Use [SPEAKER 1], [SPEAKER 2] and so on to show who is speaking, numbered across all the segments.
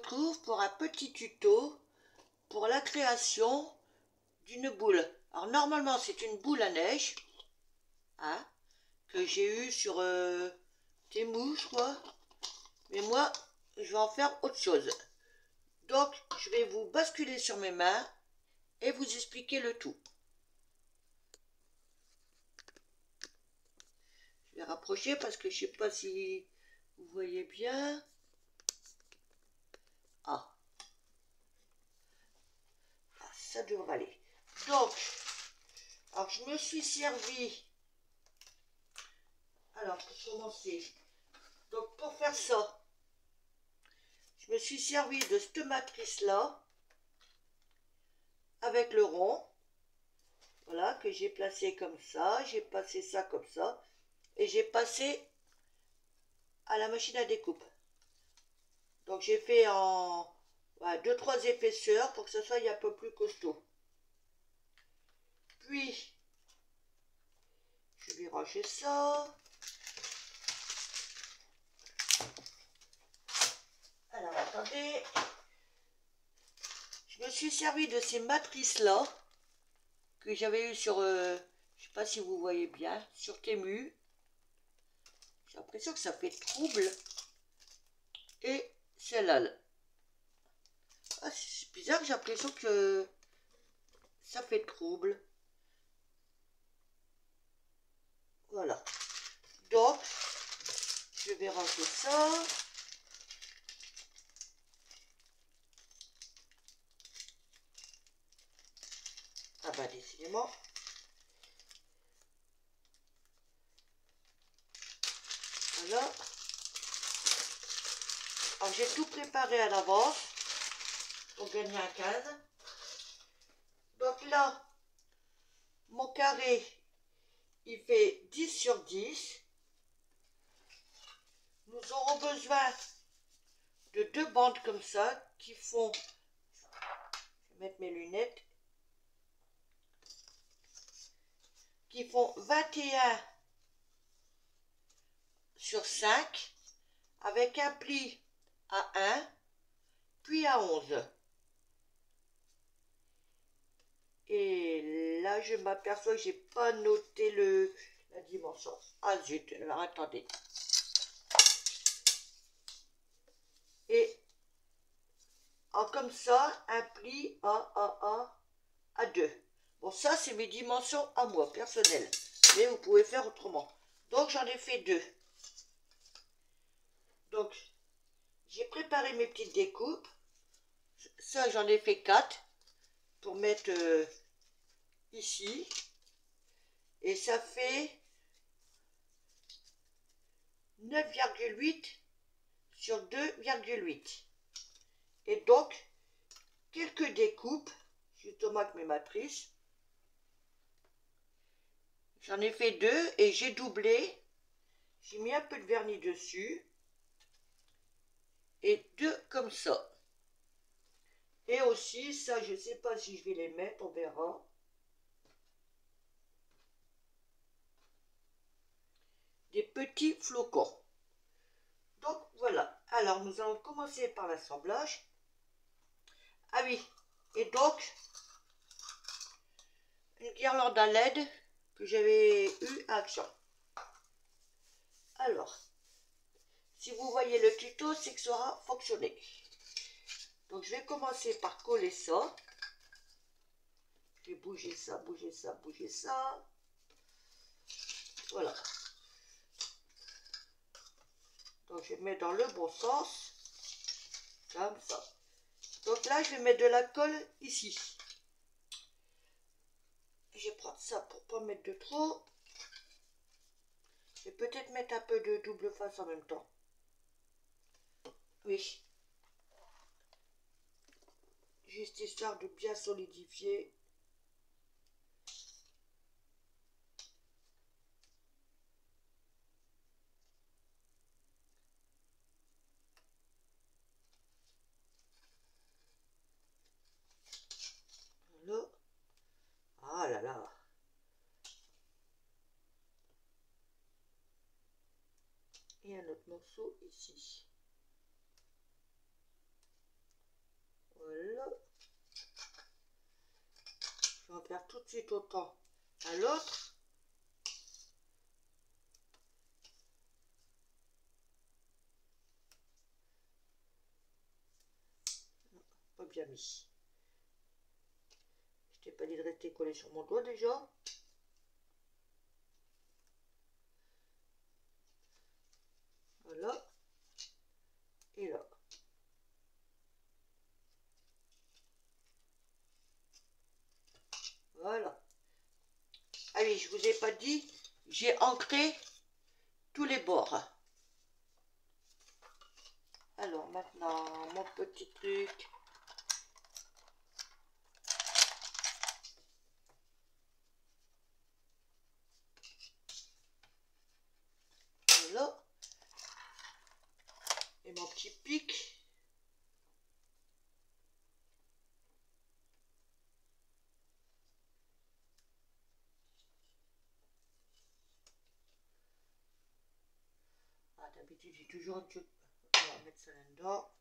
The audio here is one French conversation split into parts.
[SPEAKER 1] retrouve pour un petit tuto pour la création d'une boule. Alors normalement c'est une boule à neige, hein, que j'ai eue sur Temu, je crois. Mais moi je vais en faire autre chose. Donc je vais vous basculer sur mes mains et vous expliquer le tout. Je vais rapprocher parce que je sais pas si vous voyez bien. Ah, ça devrait aller. Donc, alors je me suis servi. Alors pour commencer, donc pour faire ça, je me suis servi de cette matrice là avec le rond. Voilà, que j'ai placé comme ça, j'ai passé ça comme ça, et j'ai passé à la machine à découpe. Donc j'ai fait en 2-3 épaisseurs pour que ça soit un peu plus costaud. Puis, je vais ranger ça. Alors attendez, je me suis servi de ces matrices là que j'avais eu sur, je sais pas si vous voyez bien, sur Temu. J'ai l'impression que ça fait trouble. Et celle-là. Ah, c'est bizarre, j'ai l'impression que ça fait trouble. Voilà. Donc, je vais ranger ça. Ah bah décidément. Voilà. Alors j'ai tout préparé à l'avance pour gagner un 15. Donc là, mon carré, il fait 10 sur 10. Nous aurons besoin de 2 bandes comme ça qui font, je vais mettre mes lunettes, qui font 21 sur 5 avec un pli à 1 puis à 11. Et là je m'aperçois que j'ai pas noté la dimension. Ah zut, alors attendez. Et comme ça, un pli à 2. Bon, ça c'est mes dimensions à moi, personnelles. Mais vous pouvez faire autrement. Donc j'en ai fait 2. Donc j'ai préparé mes petites découpes. Ça j'en ai fait 4 pour mettre ici. Et ça fait 9,8 sur 2,8. Et donc, quelques découpes, justement avec mes matrices. J'en ai fait 2 et j'ai doublé. J'ai mis un peu de vernis dessus. Et 2 comme ça. Et aussi, ça je ne sais pas si je vais les mettre, on verra. Des petits flocons. Donc voilà. Alors nous allons commencer par l'assemblage. Ah oui. Et donc, une guirlande à LED que j'avais eu à Action. Alors, si vous voyez le tuto, c'est que ça aura fonctionné. Donc je vais commencer par coller ça. Je vais bouger ça, bouger ça, bouger ça. Voilà. Donc je mets dans le bon sens. Comme ça. Donc là, je vais mettre de la colle ici. Je vais prendre ça pour ne pas mettre de trop. Je vais peut-être mettre un peu de double face en même temps. Oui. Juste histoire de bien solidifier. Là. Ah là là. Et un autre morceau ici. faire tout de suite autant à l'autre. Pas bien mis. Je t'ai pas dit de rester collé sur mon doigt déjà. Voilà. Et là. Voilà. Ah oui, je vous ai pas dit, j'ai ancré tous les bords. Alors maintenant, mon petit truc. Voilà. Et mon petit pic. Ah, d'habitude, j'ai toujours un truc. On va mettre ça là-dedans.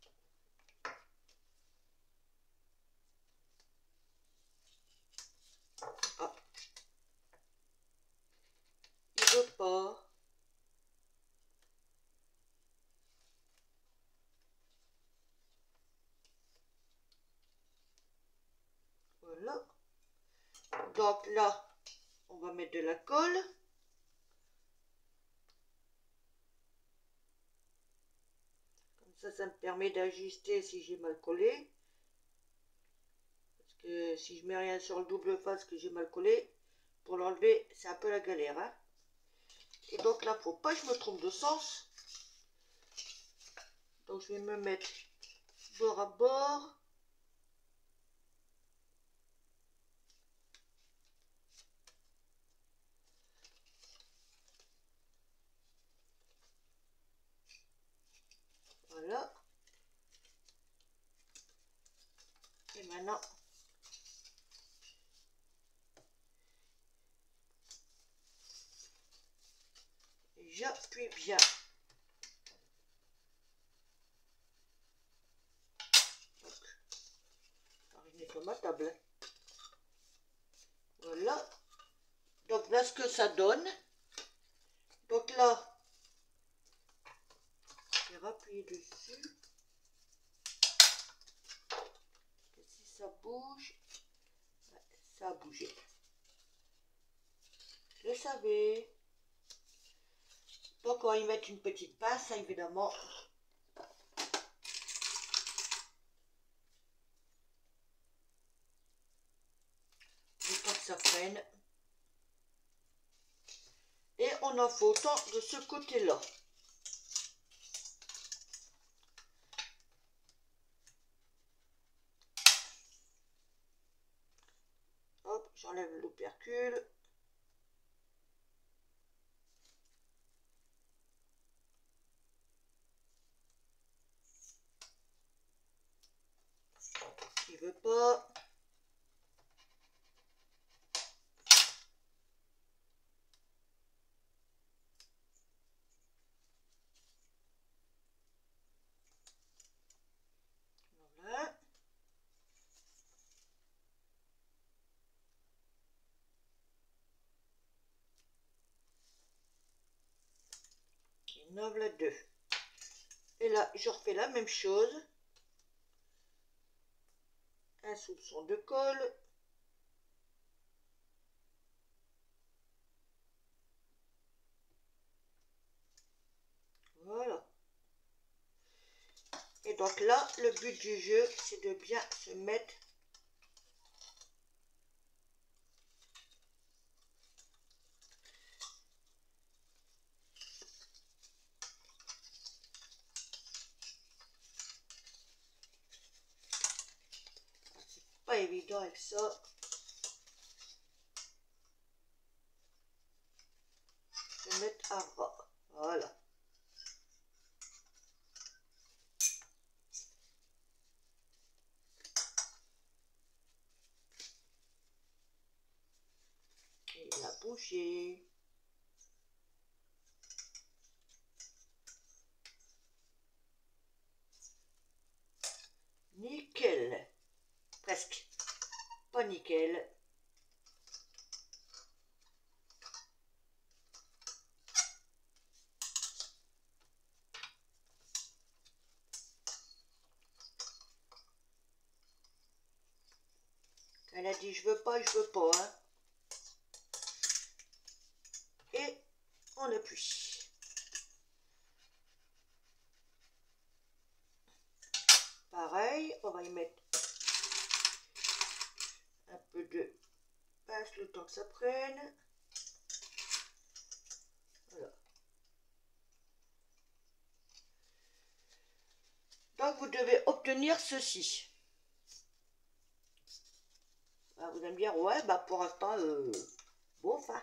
[SPEAKER 1] Ah. Il veut pas. Voilà. Donc là, on va mettre de la colle. Comme ça me permet d'ajuster si j'ai mal collé. Parce que si je mets rien sur le double face que j'ai mal collé, pour l'enlever, c'est un peu la galère. Hein. Et donc là, faut pas que je me trompe de sens. Donc je vais me mettre bord à bord. Voilà. Et maintenant, j'appuie bien. Donc, je nettoie ma table. Voilà. Donc là, ce que ça donne. Donc là, je vais appuyer dessus. Et si ça bouge, ça a bougé. Je le savais. Donc on va y mettre une petite pince, hein, évidemment. Le temps que ça freine. Et on en fait autant de ce côté-là. Hop, j'enlève l'opercule. Il veut pas. Voilà. Et 9 la 2. Et là, je refais la même chose. Un soupçon de colle. Voilà. Et donc là, le but du jeu, c'est de bien se mettre pas évident avec ça. Se mettre à ras. Voilà. Et il a bougé. Nickel. Presque. Pas nickel. Elle a dit je veux pas, hein. Et on appuie. Pareil, on va y mettre un peu de passe le temps que ça prenne. Voilà. Donc vous devez obtenir ceci. Alors, vous allez me dire, ouais, bah pour l'instant, bon, enfin.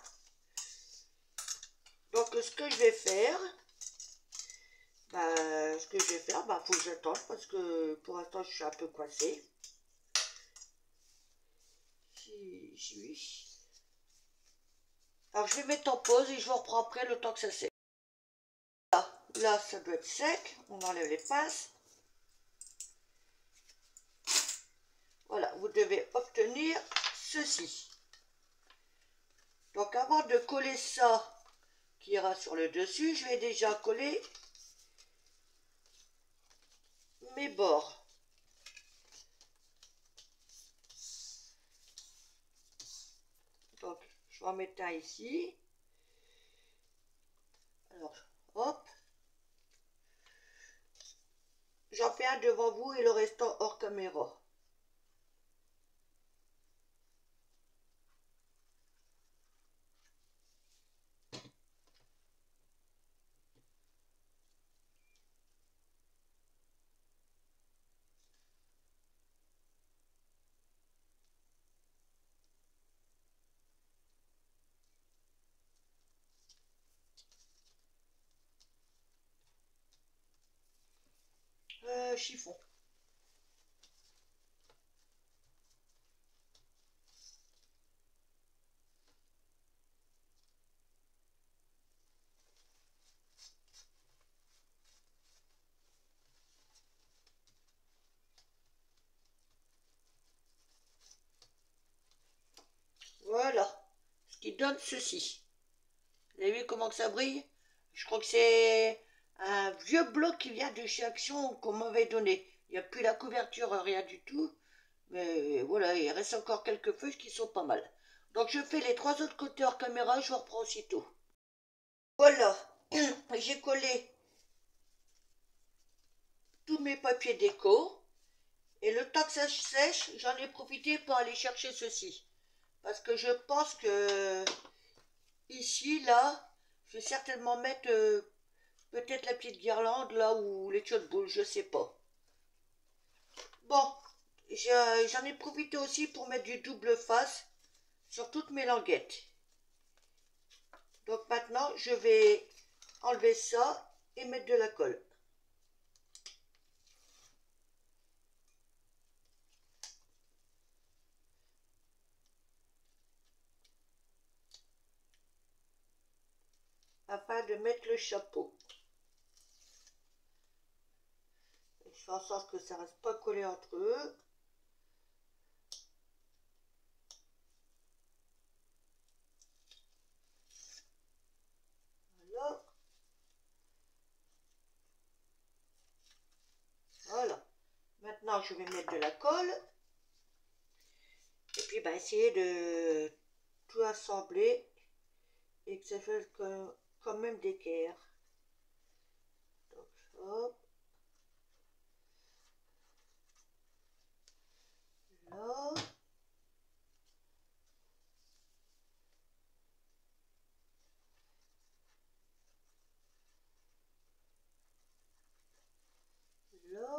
[SPEAKER 1] Donc ce que je vais faire, faut que j'attende parce que pour l'instant je suis un peu coincée. Oui. Alors je vais mettre en pause et je vous reprends après le temps que ça sèche. Là ça doit être sec, on enlève les pinces. Voilà, vous devez obtenir ceci. Donc avant de coller ça qui ira sur le dessus, je vais déjà coller mes bords. Donc je vais en mettre un ici. Alors hop. J'en fais un devant vous et le restant hors caméra. Chiffon. Voilà, ce qui donne ceci. Vous avez vu comment que ça brille? Je crois que c'est un vieux bloc qui vient de chez Action qu'on m'avait donné. Il n'y a plus la couverture, rien du tout. Mais voilà, il reste encore quelques feuilles qui sont pas mal. Donc je fais les 3 autres côtés hors caméra, je vous reprends aussitôt. Voilà, j'ai collé tous mes papiers déco. Et le temps que ça sèche, j'en ai profité pour aller chercher ceci. Parce que je pense que ici, là, je vais certainement mettre peut-être la petite guirlande là ou les tuyaux de boule, je sais pas. Bon, j'en ai profité aussi pour mettre du double face sur toutes mes languettes. Donc maintenant, je vais enlever ça et mettre de la colle. Afin de mettre le chapeau. Je fais en sorte que ça reste pas collé entre eux. Voilà. Voilà. Maintenant, je vais mettre de la colle. Et puis, essayer de tout assembler et que ça fasse quand même d'équerre. Donc, hop. Là. Là.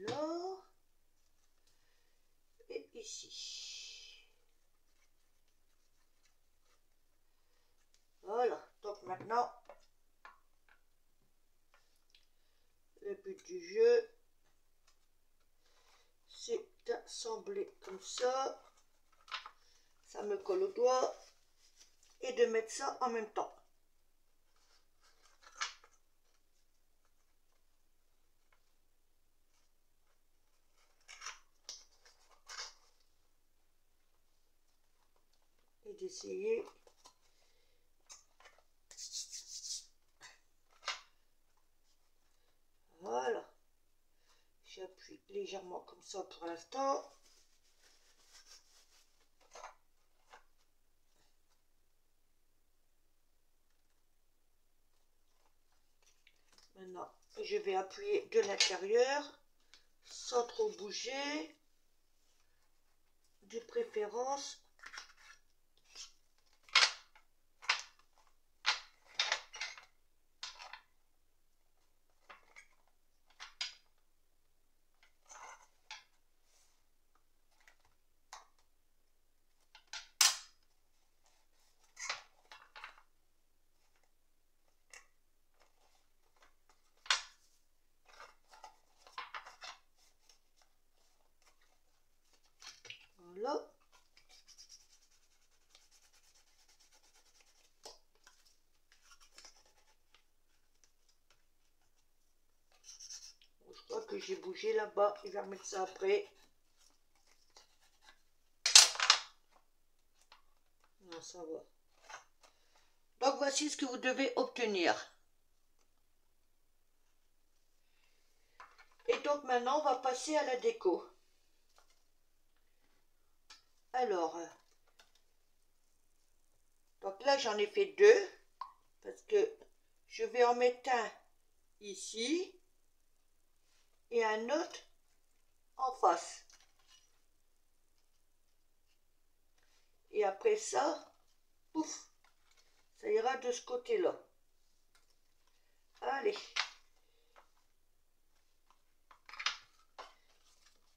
[SPEAKER 1] Là. Et ici. Voilà. Donc maintenant, le but du jeu, c'est d'assembler comme ça. Ça me colle au doigt. Et de mettre ça en même temps. Et d'essayer j'appuie légèrement comme ça pour l'instant. Maintenant, je vais appuyer de l'intérieur sans trop bouger, de préférence. Voilà. Je crois que j'ai bougé là-bas. Je vais remettre ça après. Non, ça va. Donc voici ce que vous devez obtenir. Et donc maintenant, on va passer à la déco. Alors, donc là, j'en ai fait deux. Parce que je vais en mettre un ici. Et un autre en face. Et après ça, pouf, ça ira de ce côté-là. Allez.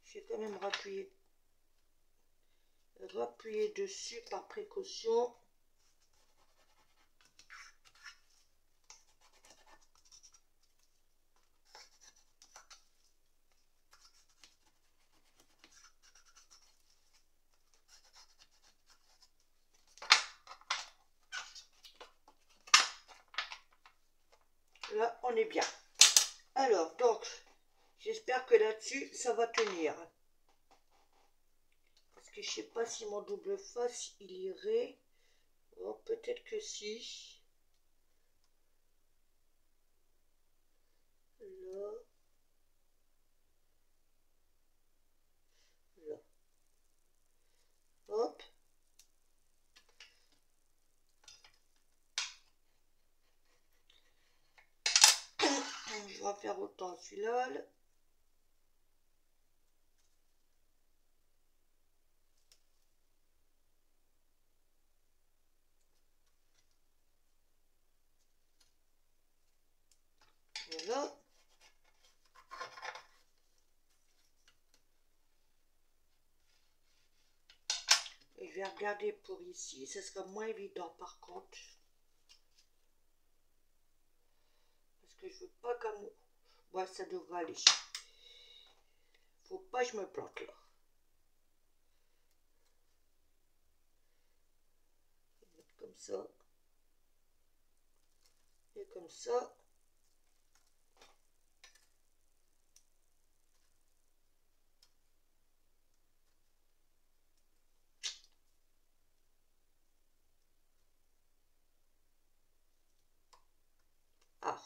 [SPEAKER 1] Je vais quand même rappuyer dessus par précaution. Là, on est bien. Alors, donc, j'espère que là-dessus, ça va tenir. Parce que je sais pas si mon double face, il irait. Oh, peut-être que si. Là. Là. Hop. Je vais faire autant celui-là. Voilà. Et je vais regarder pour ici. Ça sera moins évident par contre. Parce que je veux pas comme... Ouais, ça devrait aller. Faut pas que je me plante là. Je vais mettre comme ça. Et comme ça. Ah.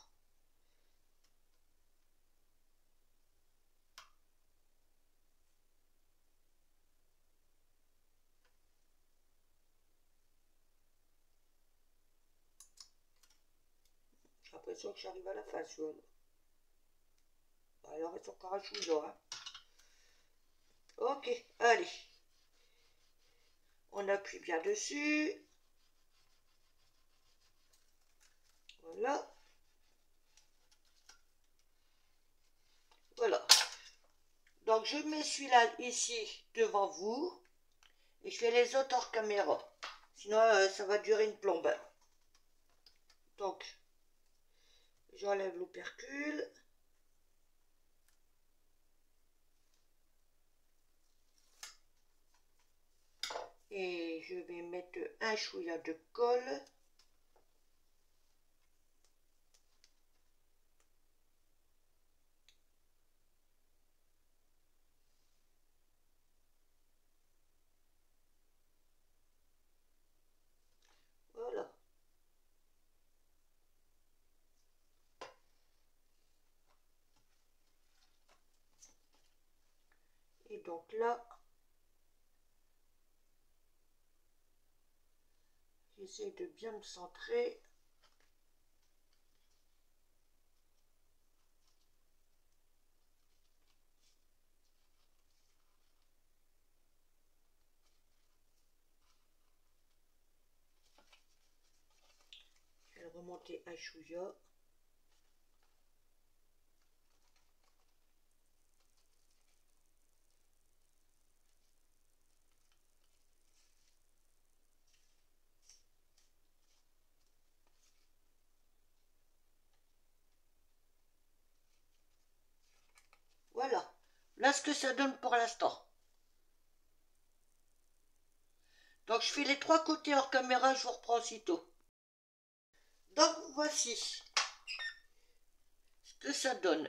[SPEAKER 1] J'ai l'impression que j'arrive à la fin, celui-là. Alors, il reste encore un chouïa, hein. Ok, allez. On appuie bien dessus. Voilà. Voilà. Donc, je mets celui-là ici devant vous. Et je fais les autres hors caméra. Sinon, ça va durer une plombe. Donc, j'enlève l'opercule. Et je vais mettre un chouïa de colle. Voilà. Et donc là, j'essaie de bien me centrer. Je vais le remonter à chouïa. Voilà. Là, ce que ça donne pour l'instant. Donc, je fais les 3 côtés hors caméra, je vous reprends aussitôt. Donc, voici ce que ça donne.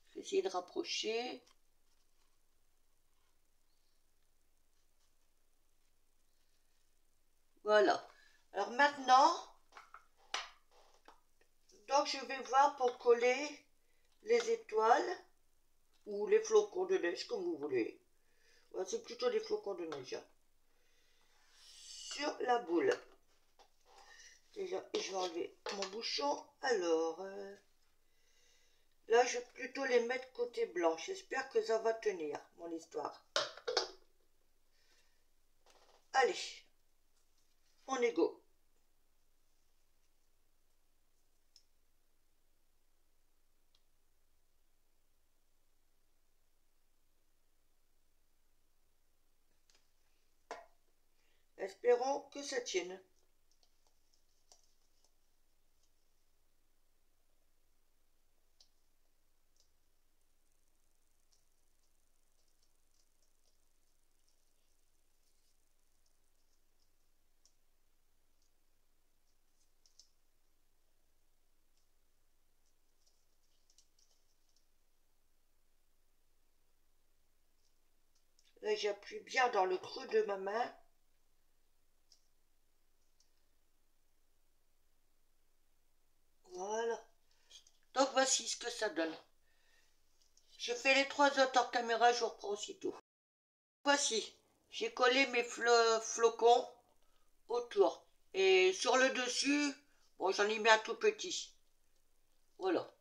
[SPEAKER 1] Je vais essayer de rapprocher. Voilà. Alors maintenant, donc je vais voir pour coller les étoiles ou les flocons de neige, comme vous voulez. Ouais, c'est plutôt des flocons de neige. Hein. Sur la boule. Déjà, je vais enlever mon bouchon. Alors, là, je vais plutôt les mettre côté blanc. J'espère que ça va tenir, mon histoire. Allez, on est go. Espérons que ça tienne. Là, j'appuie bien dans le creux de ma main. Voilà. Donc, voici ce que ça donne. Je fais les 3 autres hors caméra, je vous reprends aussitôt. Voici, j'ai collé mes flocons autour. Et sur le dessus, bon, j'en ai mis un tout petit. Voilà.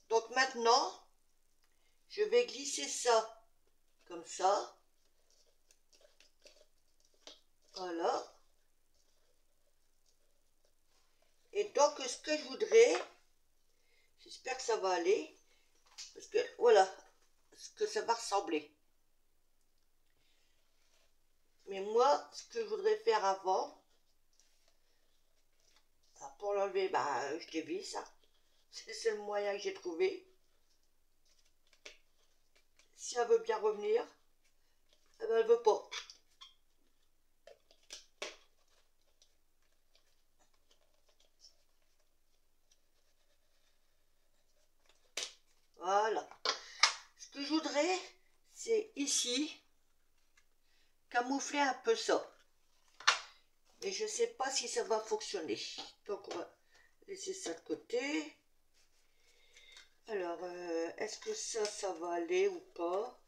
[SPEAKER 1] Donc maintenant, je vais glisser ça comme ça. Voilà. Et donc, ce que je voudrais, j'espère que ça va aller, parce que voilà ce que ça va ressembler. Mais moi, ce que je voudrais faire avant, pour l'enlever, bah, je dévisse. Hein. C'est le moyen que j'ai trouvé. Si elle veut bien revenir, eh ben, elle veut pas. Voilà. Ce que je voudrais, c'est ici, camoufler un peu ça. Mais je ne sais pas si ça va fonctionner. Donc on va laisser ça de côté. Alors, est-ce que ça va aller ou pas?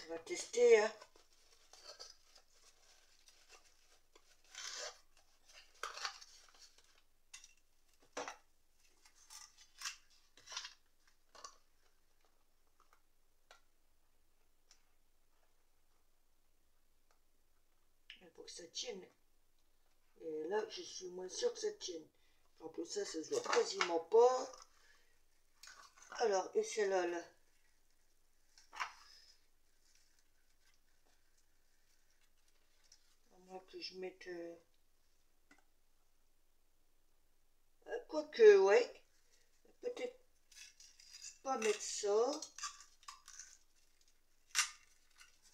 [SPEAKER 1] On va tester, hein. Il faut que ça tienne. Et là, je suis moins sûre que ça tienne. En plus, ça se voit quasiment pas. Alors, et celle-là, là. À moins que je mette... quoique, ouais. Peut-être pas mettre ça.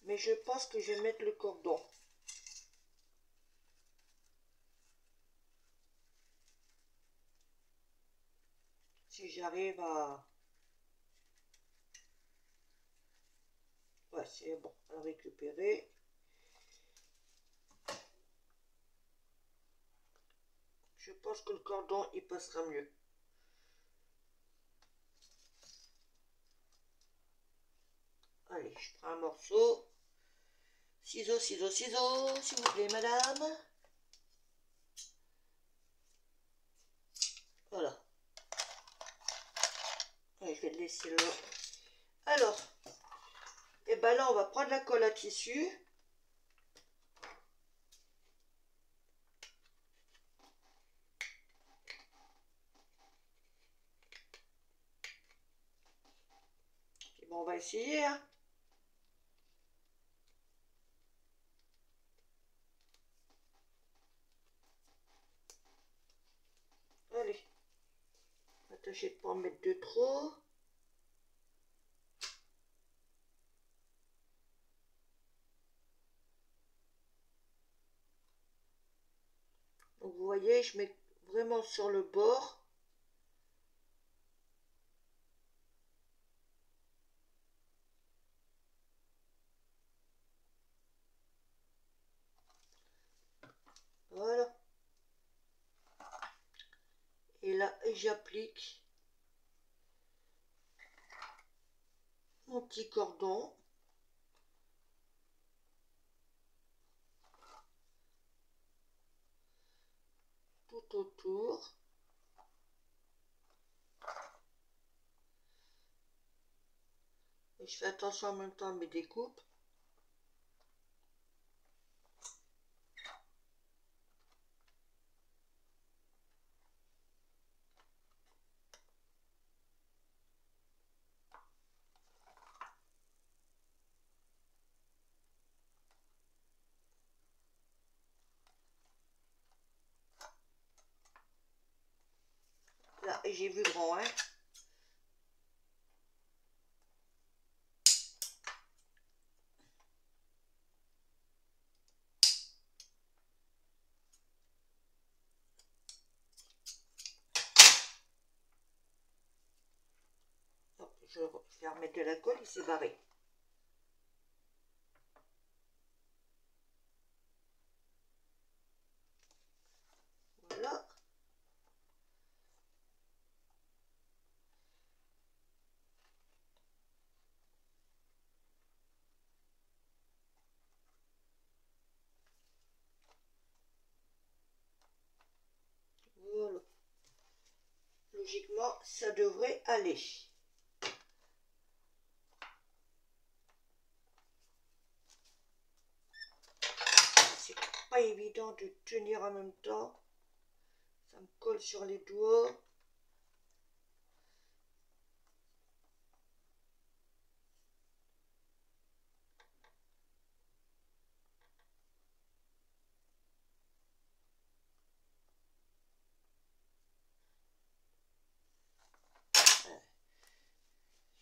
[SPEAKER 1] Mais je pense que je vais mettre le cordon. Si j'arrive à... ouais, c'est bon, à le récupérer. Je pense que le cordon, il passera mieux. Allez, je prends un morceau. Ciseaux, ciseaux, ciseaux, s'il vous plaît, madame. Voilà. Allez, je vais le laisser là. Alors, et ben là, on va prendre la colle à tissu. Et bon, on va essayer, hein. Allez. Attachez de pas en mettre de trop. Donc vous voyez, je mets vraiment sur le bord. Voilà. Et là, j'applique mon petit cordon. Tout autour. Et je fais attention en même temps à mes découpes. Là, j'ai vu grand, hein. Donc, je vais remettre de la colle, il s'est barré. Voilà. Voilà. Logiquement, ça devrait aller. C'est pas évident de tenir en même temps. Ça me colle sur les doigts.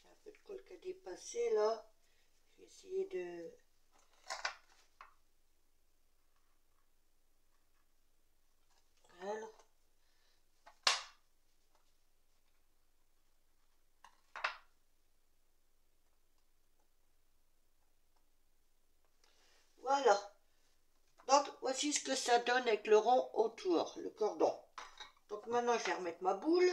[SPEAKER 1] J'ai un peu de colle qui a dépassé là. Je vais essayer de... Voilà. Voilà. Donc, voici ce que ça donne avec le rond autour, le cordon. Donc maintenant, je vais remettre ma boule.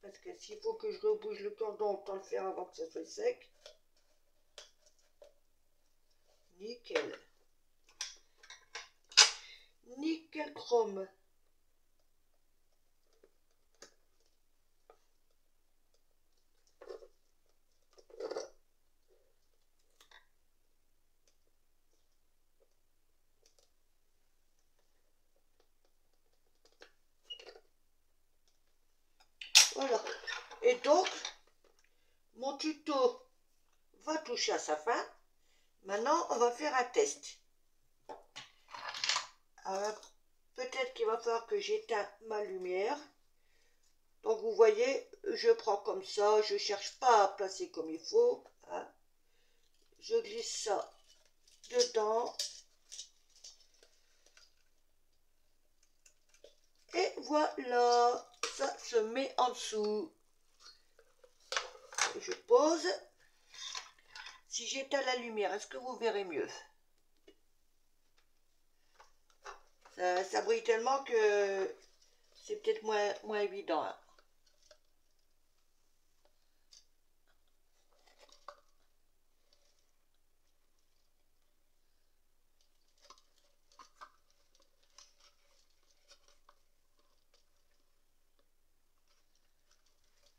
[SPEAKER 1] Parce que s'il faut que je rebouge le cordon, autant le faire avant que ça soit sec. Nickel. Nickel chrome. Voilà. Et donc, mon tuto va toucher à sa fin. Maintenant, on va faire un test. Peut-être qu'il va falloir que j'éteins ma lumière. Donc, vous voyez, je prends comme ça. Je ne cherche pas à placer comme il faut. Hein. Je glisse ça dedans. Et voilà, ça se met en dessous. Je pose. Si j'éteins la lumière, est-ce que vous verrez mieux? Ça brille tellement que c'est peut-être moins évident, hein.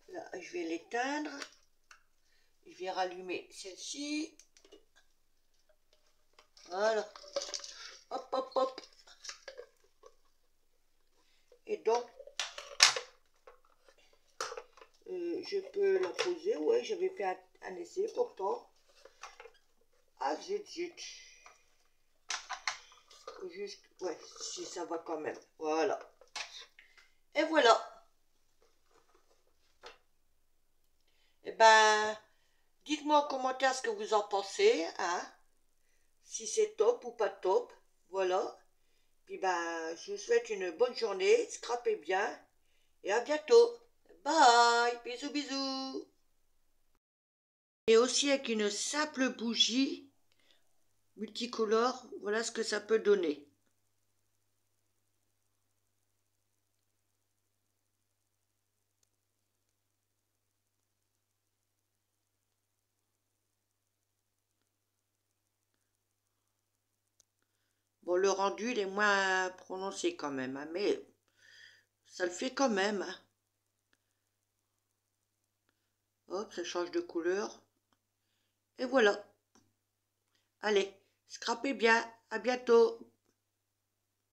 [SPEAKER 1] Là, je vais l'éteindre. Je vais rallumer celle-ci. Voilà. Hop, hop, hop. Et donc, je peux la poser. Ouais, j'avais fait un essai pourtant. Ah, zut, zut. Juste, ouais, si ça va quand même. Voilà. Et voilà. Eh ben, dites-moi en commentaire ce que vous en pensez, hein. Si c'est top ou pas top. Voilà. Puis ben, je vous souhaite une bonne journée. Scrapez bien. Et à bientôt. Bye. Bisous, bisous. Et aussi avec une simple bougie multicolore, voilà ce que ça peut donner. Bon, le rendu, il est moins prononcé quand même, hein, mais ça le fait quand même, hein. Hop, ça change de couleur. Et voilà. Allez, scrapez bien. À bientôt.